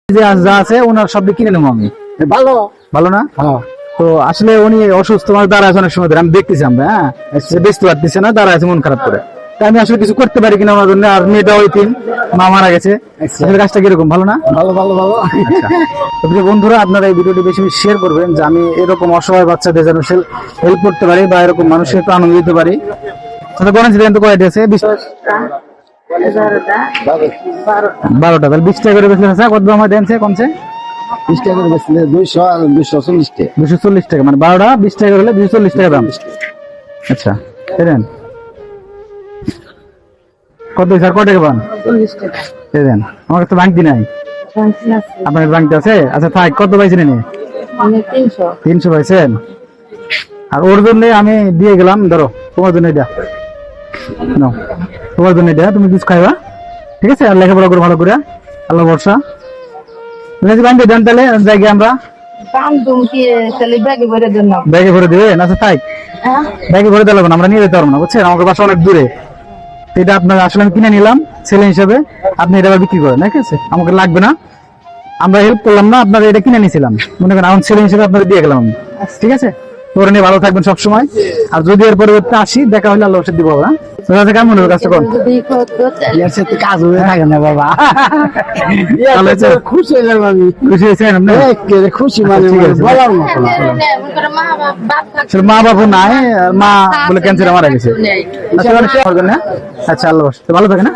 যে যা আছে ওনার সব কিনে নেবো আমি। ভালো ভালো না? হ্যাঁ তো আসলে উনি অসুস্থ, মানে দাঁড়া আছে অনেক সময় ধরে, আমি দেখতেছি আমরা, হ্যাঁ বেচতে পারতেছে না, দাঁড়া আছে মন খারাপ করে। তা আমি আসলে কিছু করতে পারি কিনা ওনার জন্য। আর মেয়েটা ওই তিন, মা মারা গেছে। আসলে কাজটা কিরকম, ভালো না? ভালো ভালো ভালো আচ্ছা, তো প্রিয় বন্ধুরা, আপনারা এই ভিডিওটি বেশি বেশি শেয়ার করবেন, যে আমি এরকম অসহায় বাচ্চাদের যেন হেল্প করতে পারি বা এরকম মানুষের একটু আনন্দ দিতে পারি। তাহলে গণেশ দেন তো কয়টা আছে? 12টা, তাহলে 20 টাকা করে বেচলে আছে। কত দাম হয় দেন সে কমছে? 20 টাকা করে বেচলে 200 আর 240 টাকা 240 টাকা, মানে 12টা 20 টাকা হলে 240 টাকা দাম। আচ্ছা দেন কত স্যার, কত টাকা পান? 40 টাকা। দেন, আমার কাছে ভাঙতি নাই। আপনার ভাঙতি আছে? আচ্ছা থাক, কত পাইছেন এনে? 300 300 পাইছেন। আর ওর জন্য আমি দিয়ে গেলাম, ধরো তোমার জন্য এটা নাও, তোমার জন্য এটা, তুমি কিছু খাইবা, ঠিক আছে? আর লেখাপড়া করো ভালো করে, আল্লাহ ভরসা। বান্ধে দেন তাহলে জায়গায় আমরা ব্যাগে ভরে দেবেন। আচ্ছা থাক, ব্যাগে ভরে দিলাম, আমরা নিয়ে যেতে পারবো না, বুঝছেন? আমাকে বাসা অনেক দূরে। এটা আপনার আসলে আমি কিনে নিলাম ছেলে হিসেবে, আপনি এটা আবার বিক্রি করেন, ঠিক আছে? আমাকে লাগবে না, আমরা হেল্প করলাম না, আপনারা এটা কিনে নিয়েছিলাম, মনে করেন আমার ছেলে হিসেবে আপনাদের দিয়ে গেলাম আমি, ঠিক আছে? তোরা নিয়ে ভালো থাকবেন সবসময়। আর যদি এর পরিবর্তে আসি, দেখা হলে আল্লাহ দিব। হ্যাঁ, কেমন হবে কাজটা? কোন এর সাথে কাজ হয়ে থাকে না বাবা। ভালো হয়েছে? খুশি হলাম আমি, খুশি হয়েছেন আপনি? একেবারে খুশি, মানে ঠিক আছে। বলার মতো না। আসলে মা বাবা নাই, আর মা বলে ক্যান্সারে মারা গেছে। আচ্ছা, আল্লাহ ভালো থাকে না?